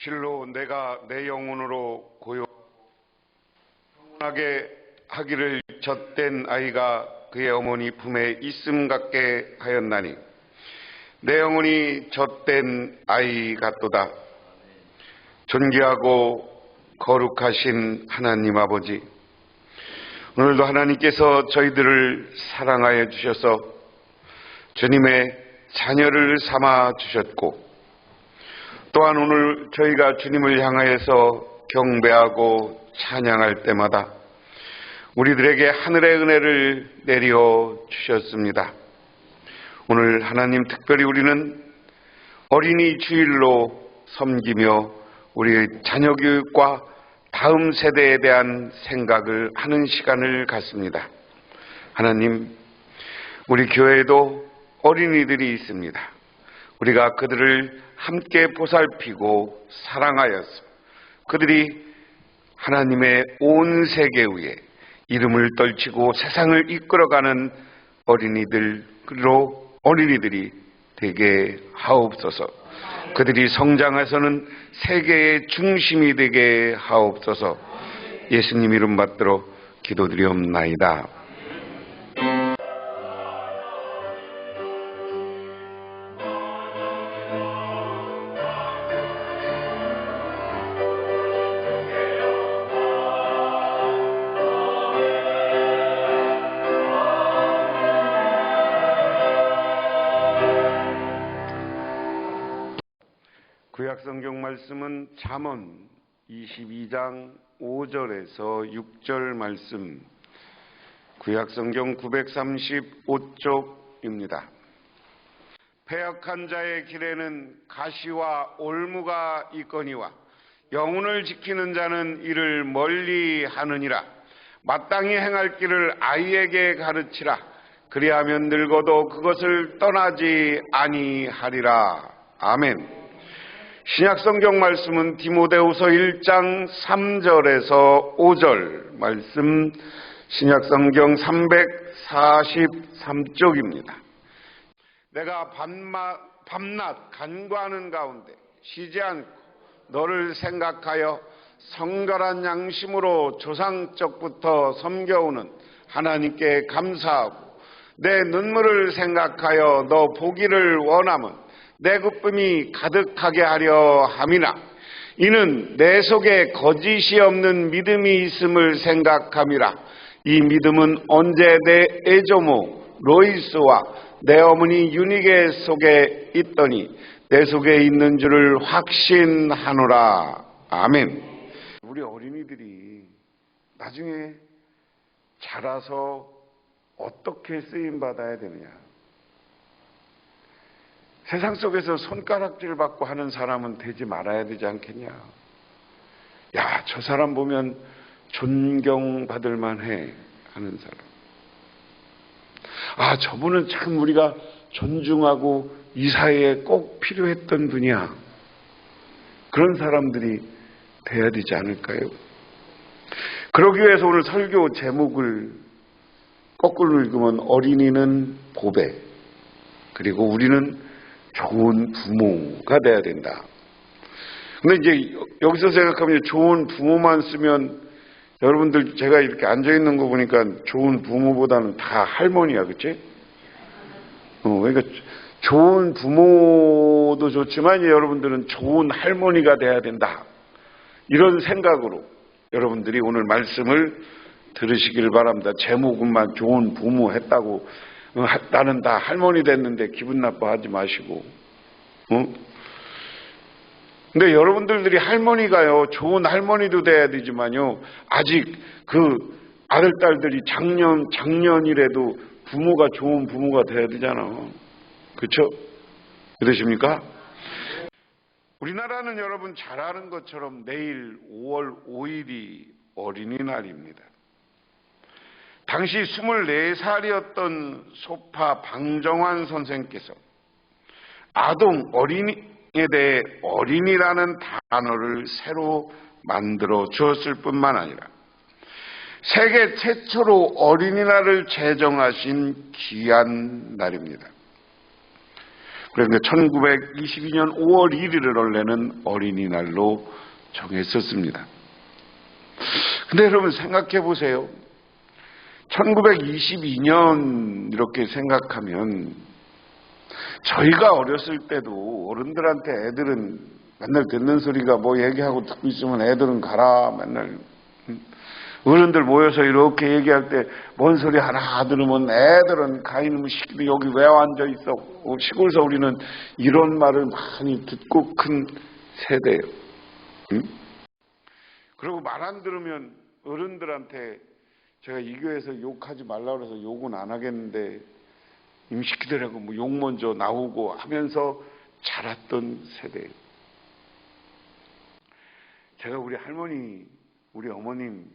실로 내가 내 영혼으로 영원하게 하기를 젖된 아이가 그의 어머니 품에 있음 같게 하였나니 내 영혼이 젖된 아이 같도다. 존귀하고 거룩하신 하나님 아버지, 오늘도 하나님께서 저희들을 사랑하여 주셔서 주님의 자녀를 삼아 주셨고, 또한 오늘 저희가 주님을 향하여서 경배하고 찬양할 때마다 우리들에게 하늘의 은혜를 내려 주셨습니다. 오늘 하나님, 특별히 우리는 어린이 주일로 섬기며 우리의 자녀 교육과 다음 세대에 대한 생각을 하는 시간을 갖습니다. 하나님, 우리 교회에도 어린이들이 있습니다. 우리가 그들을 함께 보살피고 사랑하여서 그들이 하나님의 온 세계 위에 이름을 떨치고 세상을 이끌어가는 어린이들이 되게 하옵소서. 그들이 성장해서는 세계의 중심이 되게 하옵소서. 예수님 이름 받들어 기도드리옵나이다. 구약성경 말씀은 잠언 22장 5절에서 6절 말씀, 구약성경 935쪽입니다. 패역한 자의 길에는 가시와 올무가 있거니와 영혼을 지키는 자는 이를 멀리 하느니라. 마땅히 행할 길을 아이에게 가르치라. 그리하면 늙어도 그것을 떠나지 아니하리라. 아멘. 신약성경 말씀은 디모데후서 1장 3절에서 5절 말씀, 신약성경 343쪽입니다. 내가 밤낮 간구하는 가운데 쉬지 않고 너를 생각하여 성결한 양심으로 조상적부터 섬겨오는 하나님께 감사하고 내 눈물을 생각하여 너 보기를 원함은 내 기쁨이 가득하게 하려 함이나 이는 내 속에 거짓이 없는 믿음이 있음을 생각함이라. 이 믿음은 언제 내 애조모 로이스와 내 어머니 유니게 속에 있더니 내 속에 있는 줄을 확신하노라. 아멘. 우리 어린이들이 나중에 자라서 어떻게 쓰임받아야 되느냐. 세상 속에서 손가락질 받고 하는 사람은 되지 말아야 되지 않겠냐. 야, 저 사람 보면 존경받을 만해 하는 사람. 아, 저분은 참 우리가 존중하고 이 사회에 꼭 필요했던 분이야. 그런 사람들이 돼야 되지 않을까요? 그러기 위해서 오늘 설교 제목을 거꾸로 읽으면 어린이는 보배, 그리고 우리는 좋은 부모가 돼야 된다. 근데 이제 여기서 생각하면 좋은 부모만 쓰면 여러분들 제가 이렇게 앉아있는 거 보니까 좋은 부모보다는 다 할머니야, 그치? 그러니까 좋은 부모도 좋지만 여러분들은 좋은 할머니가 돼야 된다. 이런 생각으로 여러분들이 오늘 말씀을 들으시길 바랍니다. 제목은만 좋은 부모 했다고 나는 다 할머니 됐는데 기분 나빠하지 마시고. 근데 여러분들이 할머니가요, 좋은 할머니도 돼야 되지만요, 아직 그 아들, 딸들이 작년이라도 부모가 좋은 부모가 돼야 되잖아. 그렇죠? 그러십니까? 우리나라는 여러분 잘 아는 것처럼 내일 5월 5일이 어린이날입니다. 당시 24살이었던 소파 방정환 선생께서 아동 어린이에 대해 어린이라는 단어를 새로 만들어 주었을 뿐만 아니라 세계 최초로 어린이날을 제정하신 귀한 날입니다. 그런데 1922년 5월 1일을 원래는 어린이날로 정했었습니다. 근데 여러분 생각해 보세요. 1922년 이렇게 생각하면 저희가 어렸을 때도 어른들한테 애들은 맨날 듣는 소리가 뭐 얘기하고 듣고 있으면 애들은 가라 맨날 어른들 모여서 이렇게 얘기할 때 뭔 소리 하나 들으면 애들은 가 이놈의 시끼들 여기 왜 앉아 있어. 시골에서 우리는 이런 말을 많이 듣고 큰 세대예요. 그리고 말 안 들으면 어른들한테 제가 이 교회에서 욕하지 말라 그래서 욕은 안 하겠는데 임시키더라고 뭐 욕 먼저 나오고 하면서 자랐던 세대예요. 제가 우리 할머니, 우리 어머님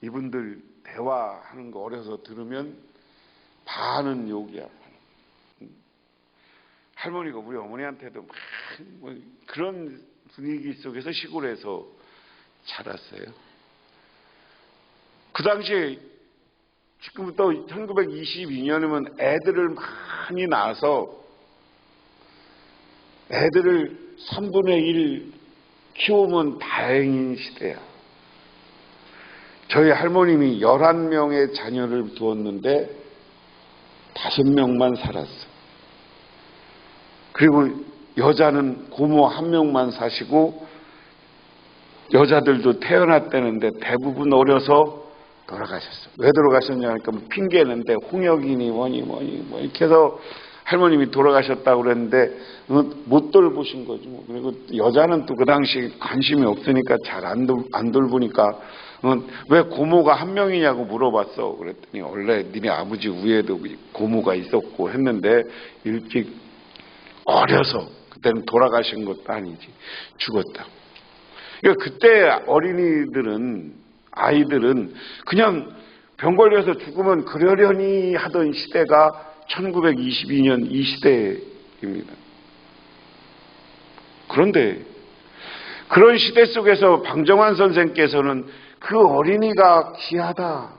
이분들 대화하는 거 어려서 들으면 반은 욕이야. 할머니가 우리 어머니한테도 막 뭐 그런 분위기 속에서 시골에서 자랐어요. 그 당시에 지금부터 1922년이면 애들을 많이 낳아서 애들을 3분의 1 키우면 다행인 시대야. 저희 할머님이 11명의 자녀를 두었는데 5명만 살았어. 그리고 여자는 고모 1명만 사시고 여자들도 태어났다는데 대부분 어려서 돌아가셨어. 왜 돌아가셨냐니까 뭐 핑계는데 홍역이니 뭐니 뭐 이렇게 해서 할머님이 돌아가셨다고 그랬는데 못 돌보신 거죠. 그리고 여자는 또 그 당시 관심이 없으니까 잘 안 돌보니까 왜 고모가 1명이냐고 물어봤어. 그랬더니 원래 니네 아버지 위에도 고모가 있었고 했는데 일찍 어려서 그때는 돌아가신 것도 아니지 죽었다. 그러니까 그때 아이들은 그냥 병 걸려서 죽으면 그러려니 하던 시대가 1922년 이 시대입니다. 그런데 그런 시대 속에서 방정환 선생께서는 그 어린이가 귀하다.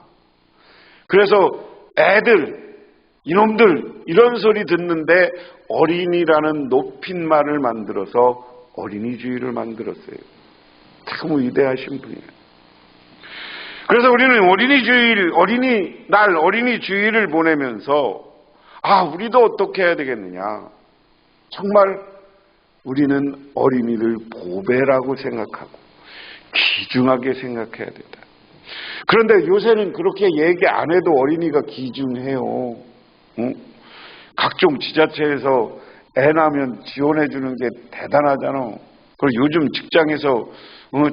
그래서 애들, 이놈들 이런 소리 듣는데 어린이라는 높임말을 만들어서 어린이주의를 만들었어요. 참 위대하신 분이에요. 그래서 우리는 어린이주의를 보내면서 우리도 어떻게 해야 되겠느냐. 정말 우리는 어린이를 보배라고 생각하고 귀중하게 생각해야 된다. 그런데 요새는 그렇게 얘기 안 해도 어린이가 귀중해요. 각종 지자체에서 애 낳으면 지원해 주는 게 대단하잖아. 그리고 요즘 직장에서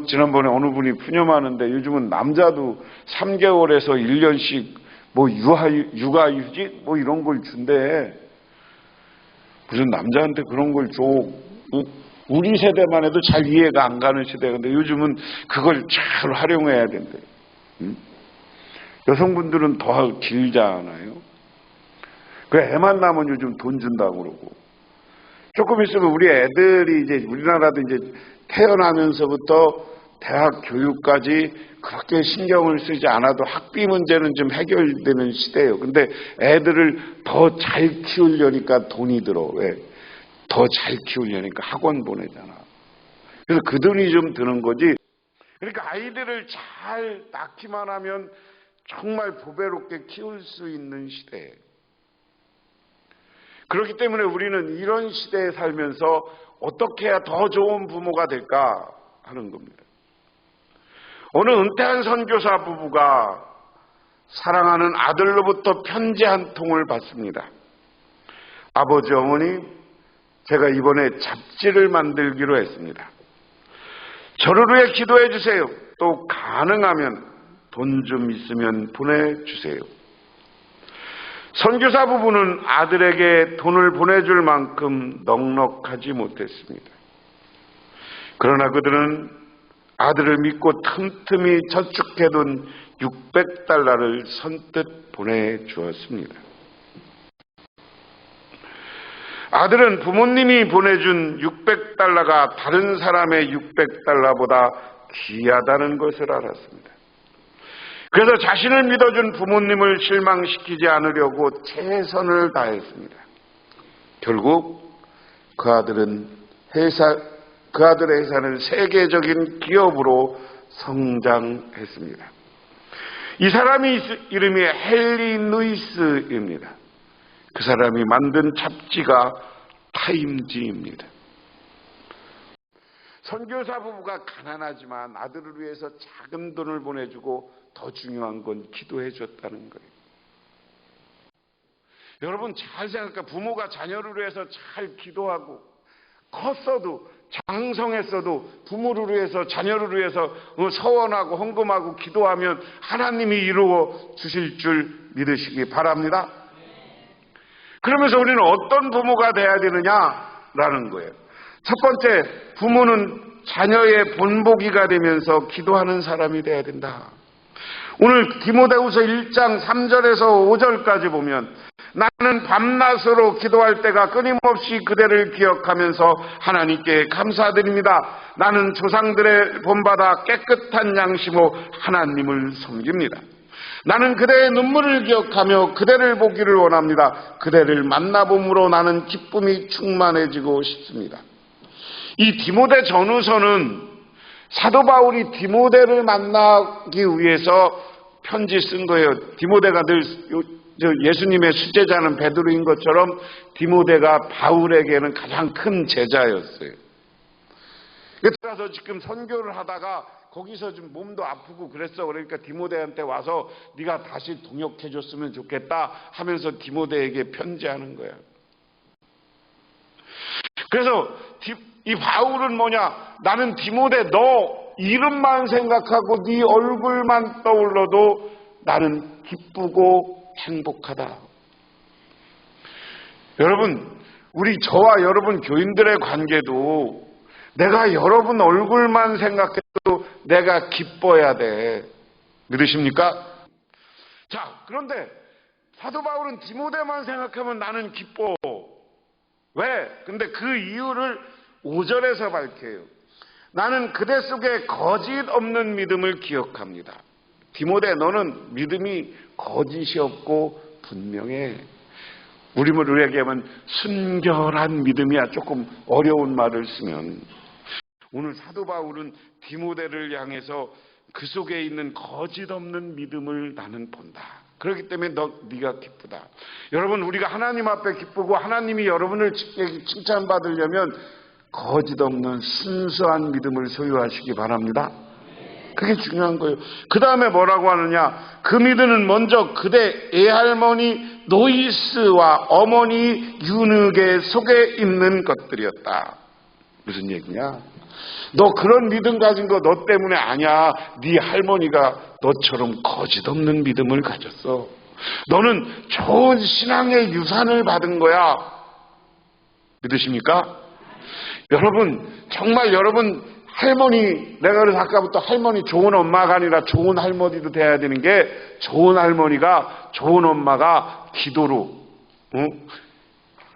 지난번에 어느 분이 푸념하는데 요즘은 남자도 3개월에서 1년씩 뭐 육아휴직 뭐 이런 걸 준대. 무슨 남자한테 그런 걸 줘. 우리 세대만 해도 잘 이해가 안 가는 시대인데 요즘은 그걸 잘 활용해야 된대. 여성분들은 더 길잖아요. 그 애만 낳으면 요즘 돈 준다고 그러고. 조금 있으면 우리 애들이 이제 우리나라도 이제 태어나면서부터 대학 교육까지 그렇게 신경을 쓰지 않아도 학비 문제는 좀 해결되는 시대예요. 근데 애들을 더 잘 키우려니까 돈이 들어. 왜? 더 잘 키우려니까 학원 보내잖아. 그래서 그 돈이 좀 드는 거지. 그러니까 아이들을 잘 낳기만 하면 정말 보배롭게 키울 수 있는 시대예요. 그렇기 때문에 우리는 이런 시대에 살면서 어떻게 해야 더 좋은 부모가 될까 하는 겁니다. 어느 은퇴한 선교사 부부가 사랑하는 아들로부터 편지 한 통을 받습니다. 아버지, 어머니, 제가 이번에 잡지를 만들기로 했습니다. 저를 위해 기도해 주세요. 또 가능하면 돈 좀 있으면 보내주세요. 선교사 부부는 아들에게 돈을 보내줄 만큼 넉넉하지 못했습니다. 그러나 그들은 아들을 믿고 틈틈이 저축해둔 $600를 선뜻 보내주었습니다. 아들은 부모님이 보내준 $600가 다른 사람의 $600보다 귀하다는 것을 알았습니다. 그래서 자신을 믿어준 부모님을 실망시키지 않으려고 최선을 다했습니다. 결국 그 아들의 회사는 세계적인 기업으로 성장했습니다. 이 사람이 이름이 헨리 루이스입니다. 그 사람이 만든 잡지가 타임지입니다. 선교사 부부가 가난하지만 아들을 위해서 작은 돈을 보내주고 더 중요한 건 기도해 줬다는 거예요. 여러분 잘 생각해. 부모가 자녀를 위해서 잘 기도하고 컸어도 장성했어도 부모를 위해서 자녀를 위해서 서원하고 헌금하고 기도하면 하나님이 이루어 주실 줄 믿으시기 바랍니다. 그러면서 우리는 어떤 부모가 돼야 되느냐라는 거예요. 첫 번째, 부모는 자녀의 본보기가 되면서 기도하는 사람이 돼야 된다. 오늘 디모데후서 1장 3절에서 5절까지 보면 나는 밤낮으로 기도할 때가 끊임없이 그대를 기억하면서 하나님께 감사드립니다. 나는 조상들의 본받아 깨끗한 양심으로 하나님을 섬깁니다. 나는 그대의 눈물을 기억하며 그대를 보기를 원합니다. 그대를 만나봄으로 나는 기쁨이 충만해지고 싶습니다. 이 디모데 전후서는 사도 바울이 디모데를 만나기 위해서 편지 쓴 거예요. 디모데가 늘 예수님의 수제자는 베드로인 것처럼 디모데가 바울에게는 가장 큰 제자였어요. 그래서 지금 선교를 하다가 거기서 좀 몸도 아프고 그랬어. 그러니까 디모데한테 와서 네가 다시 동역해 줬으면 좋겠다 하면서 디모데에게 편지하는 거야. 그래서 이 바울은 뭐냐? 나는 디모데 너 이름만 생각하고 네 얼굴만 떠올려도 나는 기쁘고 행복하다. 여러분, 저와 여러분 교인들의 관계도 내가 여러분 얼굴만 생각해도 내가 기뻐야 돼. 믿으십니까? 자, 그런데 사도 바울은 디모데만 생각하면 나는 기뻐. 왜? 근데 그 이유를 5절에서 밝혀요. 나는 그대 속에 거짓 없는 믿음을 기억합니다. 디모데 너는 믿음이 거짓이 없고 분명해. 우리를 얘기하면 순결한 믿음이야. 조금 어려운 말을 쓰면 오늘 사도 바울은 디모데를 향해서 그 속에 있는 거짓 없는 믿음을 나는 본다. 그렇기 때문에 네가 기쁘다. 여러분 우리가 하나님 앞에 기쁘고 하나님이 여러분을 칭찬받으려면 거짓 없는 순수한 믿음을 소유하시기 바랍니다. 그게 중요한 거예요. 그 다음에 뭐라고 하느냐? 그 믿음은 먼저 그대 애할머니 노이스와 어머니 유느게 속에 있는 것들이었다. 무슨 얘기냐? 너 그런 믿음 가진 거 너 때문에 아니야. 네 할머니가 너처럼 거짓 없는 믿음을 가졌어. 너는 좋은 신앙의 유산을 받은 거야. 믿으십니까? 여러분 정말 여러분 할머니, 내가 그래서 아까부터 할머니 좋은 엄마가 아니라 좋은 할머니도 돼야 되는 게 좋은 할머니가 좋은 엄마가 기도로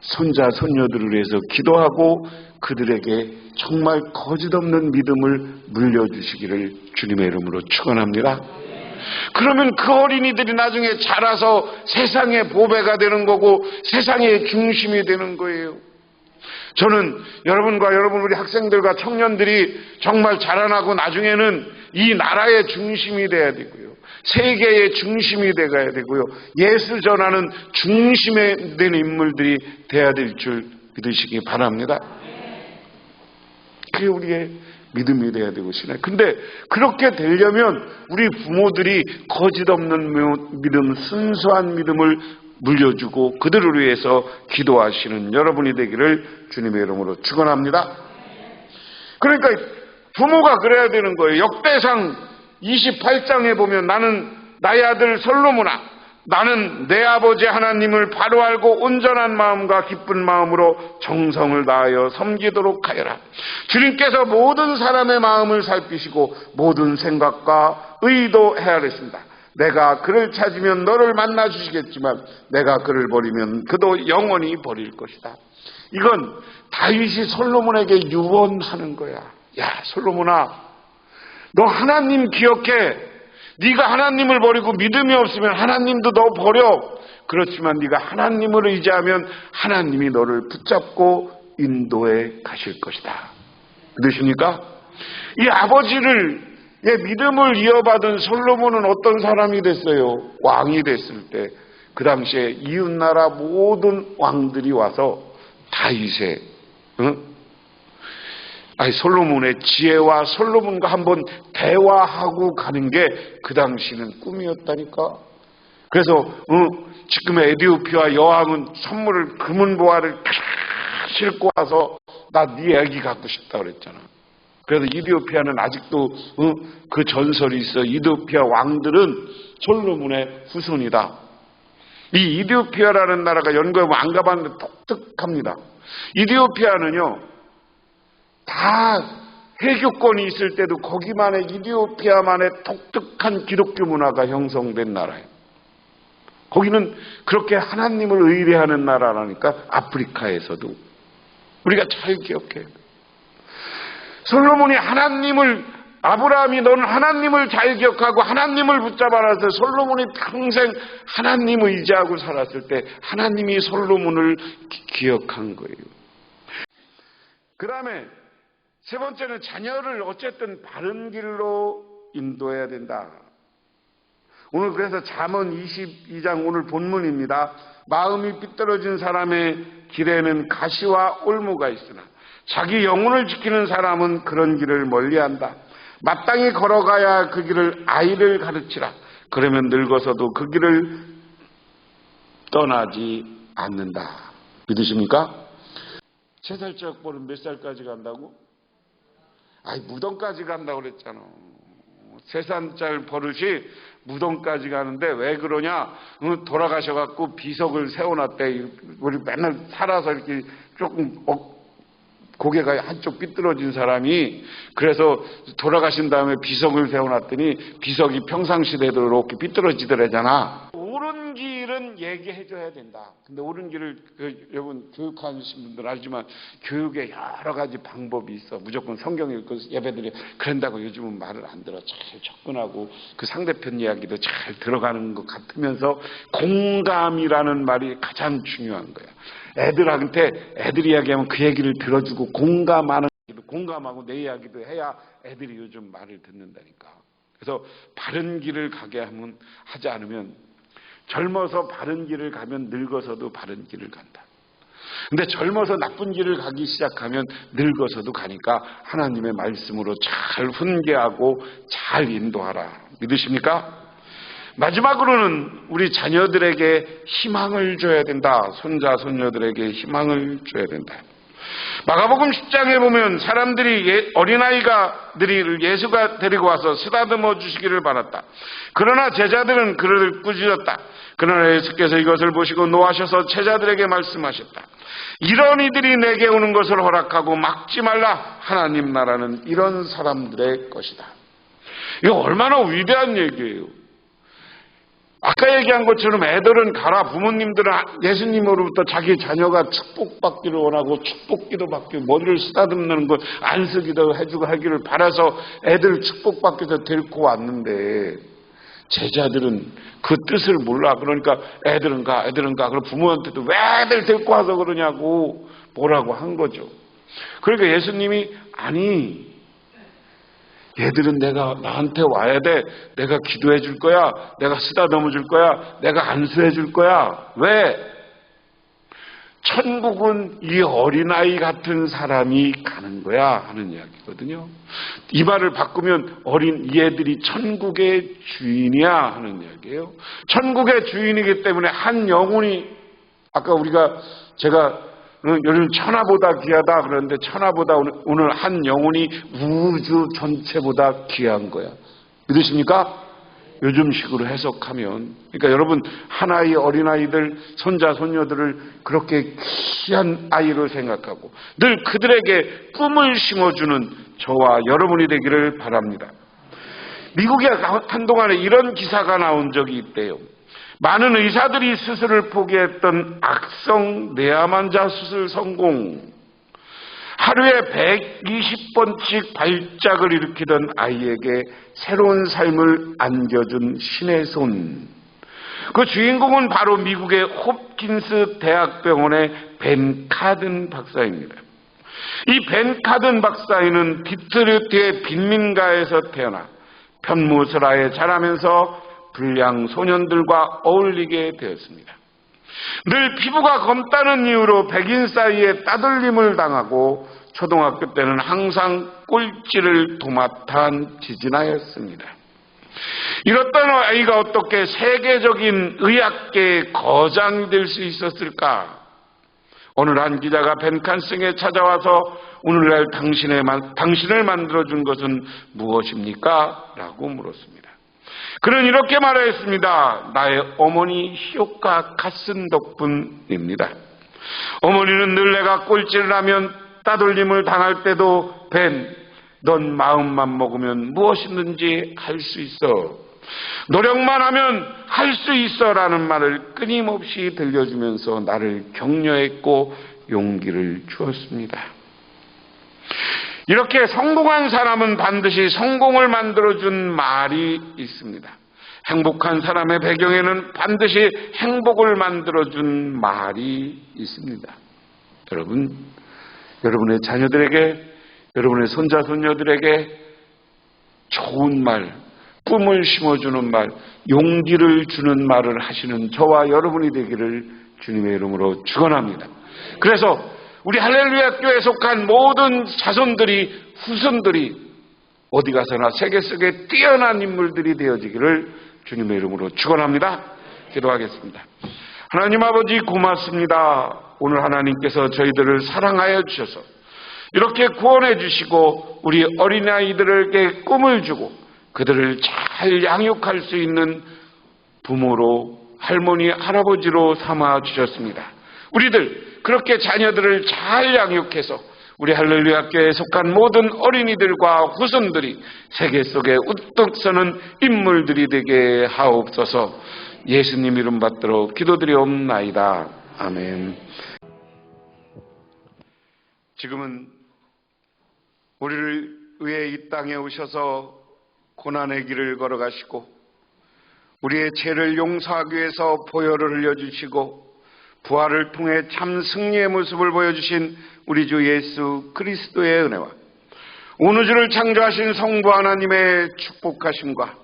손자 손녀들을 위해서 기도하고 그들에게 정말 거짓없는 믿음을 물려주시기를 주님의 이름으로 축원합니다. 그러면 그 어린이들이 나중에 자라서 세상의 보배가 되는 거고 세상의 중심이 되는 거예요. 저는 여러분과 여러분 우리 학생들과 청년들이 정말 자라나고 나중에는 이 나라의 중심이 돼야 되고요. 세계의 중심이 돼야 되고요. 예수 전하는 중심에 된 인물들이 돼야 될 줄 믿으시기 바랍니다. 그게 우리의 믿음이 돼야 되고 신앙. 근데 그렇게 되려면 우리 부모들이 거짓 없는 믿음, 순수한 믿음을 물려주고 그들을 위해서 기도하시는 여러분이 되기를 주님의 이름으로 축원합니다. 그러니까 부모가 그래야 되는 거예요. 역대상 28장에 보면 나의 아들 솔로몬아 나는 내 아버지 하나님을 바로 알고 온전한 마음과 기쁜 마음으로 정성을 다하여 섬기도록 하여라. 주님께서 모든 사람의 마음을 살피시고 모든 생각과 의도 헤아리신다. 내가 그를 찾으면 너를 만나 주시겠지만 내가 그를 버리면 그도 영원히 버릴 것이다. 이건 다윗이 솔로몬에게 유언하는 거야. 야 솔로몬아 너 하나님 기억해. 네가 하나님을 버리고 믿음이 없으면 하나님도 너 버려. 그렇지만 네가 하나님을 의지하면 하나님이 너를 붙잡고 인도해 가실 것이다. 믿으십니까? 이 아버지를 의 믿음을 이어받은 솔로몬은 어떤 사람이 됐어요? 왕이 됐을 때 그 당시에 이웃나라 모든 왕들이 와서 다윗의 솔로몬의 지혜와 솔로몬과 한번 대화하고 가는 게 그 당시는 꿈이었다니까. 그래서 지금의 에디오피아 여왕은 선물을 금은보화를 싣고 와서 나 네 아기 갖고 싶다 그랬잖아. 그래서 이디오피아는 아직도 그 전설이 있어. 이디오피아 왕들은 솔로몬의 후손이다. 이 이디오피아라는 나라가 연구해보면 안 가봤는데 독특합니다. 이디오피아는요, 다 해교권이 있을 때도 거기만의 이디오피아만의 독특한 기독교 문화가 형성된 나라예요. 거기는 그렇게 하나님을 의뢰하는 나라라니까. 아프리카에서도 우리가 잘 기억해야 돼요. 솔로몬이 아브라함이 너는 하나님을 잘 기억하고 하나님을 붙잡아라서 솔로몬이 평생 하나님을 의지하고 살았을 때 하나님이 솔로몬을 기억한 거예요. 그 다음에 세 번째는 자녀를 어쨌든 바른 길로 인도해야 된다. 오늘 그래서 잠언 22장 오늘 본문입니다. 마음이 삐뚤어진 사람의 길에는 가시와 올무가 있으나 자기 영혼을 지키는 사람은 그런 길을 멀리한다. 마땅히 걸어가야 그 길을 아이를 가르치라. 그러면 늙어서도 그 길을 떠나지 않는다. 믿으십니까? 3살짜리 학벌은 몇 살까지 간다고? 무덤까지 간다고 그랬잖아. 3살짜리 버릇이 무덤까지 가는데 왜 그러냐? 돌아가셔갖고 비석을 세워놨대. 우리 맨날 살아서 이렇게 조금 고개가 한쪽 삐뚤어진 사람이 그래서 돌아가신 다음에 비석을 세워놨더니 비석이 평상시대도 이렇게 삐뚤어지더라잖아. 옳은 길은 얘기해줘야 된다. 근데 옳은 길을 여러분 교육하신 분들 알지만 교육에 여러 가지 방법이 있어. 무조건 성경 읽고 예배드려 그런다고 요즘은 말을 안 들어. 잘 접근하고 그 상대편 이야기도 잘 들어가는 것 같으면서 공감이라는 말이 가장 중요한 거야. 애들이 이야기하면 그 얘기를 들어주고 공감하고 내 이야기도 해야 애들이 요즘 말을 듣는다니까. 그래서 바른 길을 하지 않으면 젊어서 바른 길을 가면 늙어서도 바른 길을 간다. 근데 젊어서 나쁜 길을 가기 시작하면 늙어서도 가니까 하나님의 말씀으로 잘 훈계하고 잘 인도하라. 믿으십니까? 마지막으로는 우리 자녀들에게 희망을 줘야 된다. 손자, 손녀들에게 희망을 줘야 된다. 마가복음 10장에 보면 사람들이 어린아이들을 예수가 데리고 와서 쓰다듬어 주시기를 바랐다. 그러나 제자들은 그를 꾸짖었다. 그러나 예수께서 이것을 보시고 노하셔서 제자들에게 말씀하셨다. 이런 이들이 내게 오는 것을 허락하고 막지 말라. 하나님 나라는 이런 사람들의 것이다. 이거 얼마나 위대한 얘기예요. 아까 얘기한 것처럼 애들은 가라. 부모님들은 예수님으로부터 자기 자녀가 축복받기를 원하고 축복기도 받고 머리를 쓰다듬는 것 안쓰기도 해주고 하기를 바라서 애들 축복받기 위해서 데리고 왔는데 제자들은 그 뜻을 몰라. 그러니까 애들은 가. 그리고 부모한테도 왜 애들 데리고 와서 그러냐고 뭐라고 한 거죠. 그러니까 예수님이 얘들은 나한테 와야 돼. 내가 기도해 줄 거야. 내가 쓰다듬어 줄 거야. 내가 안수해 줄 거야. 왜? 천국은 이 어린아이 같은 사람이 가는 거야 하는 이야기거든요. 이 말을 바꾸면 이 애들이 천국의 주인이야 하는 이야기예요. 천국의 주인이기 때문에 한 영혼이 아까 제가 요즘 천하보다 귀하다 그러는데 천하보다 오늘 한 영혼이 우주 전체보다 귀한 거야. 믿으십니까? 요즘식으로 해석하면. 그러니까 여러분 하나의 어린아이들, 손자, 손녀들을 그렇게 귀한 아이로 생각하고 늘 그들에게 꿈을 심어주는 저와 여러분이 되기를 바랍니다. 미국에 한동안에 이런 기사가 나온 적이 있대요. 많은 의사들이 수술을 포기했던 악성 뇌암환자 수술 성공. 하루에 120번씩 발작을 일으키던 아이에게 새로운 삶을 안겨준 신의 손. 그 주인공은 바로 미국의 홉킨스 대학병원의 벤 카든 박사입니다. 이 벤카든 박사인은 디트르트의 빈민가에서 태어나 편무스라에 자라면서 불량 소년들과 어울리게 되었습니다. 늘 피부가 검다는 이유로 백인 사이에 따돌림을 당하고 초등학교 때는 항상 꼴찌를 도맡아 지진하였습니다. 이렇던 아이가 어떻게 세계적인 의학계의 거장이 될 수 있었을까? 오늘 한 기자가 벤칸성에 찾아와서 오늘날 당신을 만들어준 것은 무엇입니까? 라고 물었습니다. 그는 이렇게 말했습니다. 나의 어머니 히오카 카슨 덕분입니다. 어머니는 늘 내가 꼴찌를 하면 따돌림을 당할 때도 벤, 넌 마음만 먹으면 무엇이든지 할 수 있어. 노력만 하면 할 수 있어 라는 말을 끊임없이 들려주면서 나를 격려했고 용기를 주었습니다. 이렇게 성공한 사람은 반드시 성공을 만들어준 말이 있습니다. 행복한 사람의 배경에는 반드시 행복을 만들어준 말이 있습니다. 여러분, 여러분의 자녀들에게, 여러분의 손자, 손녀들에게 좋은 말, 꿈을 심어주는 말, 용기를 주는 말을 하시는 저와 여러분이 되기를 주님의 이름으로 축원합니다. 그래서 우리 할렐루야 교회에 속한 모든 자손들이, 후손들이 어디 가서나 세계 속에 뛰어난 인물들이 되어지기를 주님의 이름으로 축원합니다. 기도하겠습니다. 하나님 아버지 고맙습니다. 오늘 하나님께서 저희들을 사랑하여 주셔서 이렇게 구원해 주시고 우리 어린아이들에게 꿈을 주고 그들을 잘 양육할 수 있는 부모로, 할머니, 할아버지로 삼아 주셨습니다. 우리들 그렇게 자녀들을 잘 양육해서 우리 할렐루야 교회에 속한 모든 어린이들과 후손들이 세계 속에 우뚝 서는 인물들이 되게 하옵소서. 예수님 이름 받들어 기도드리옵나이다. 아멘. 지금은 우리를 위해 이 땅에 오셔서 고난의 길을 걸어가시고 우리의 죄를 용서하기 위해서 보혈을 흘려주시고 부활을 통해 참 승리의 모습을 보여주신 우리 주 예수 그리스도의 은혜와 온 우주를 창조하신 성부 하나님의 축복하심과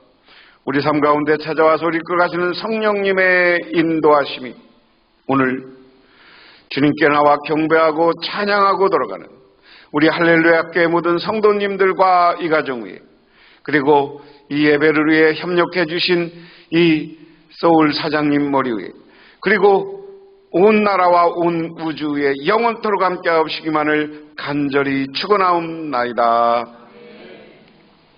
우리 삶 가운데 찾아와서 우리 이끌어가시는 성령님의 인도하심이 오늘 주님께 나와 경배하고 찬양하고 돌아가는 우리 할렐루야 교회 모든 성도님들과 이 가정 위에, 그리고 이 예배를 위해 협력해 주신 이 소울 사장님 머리 위에, 그리고 온 나라와 온 우주 위에 영원토록 함께 하시기만을 간절히 축원하옵나이다.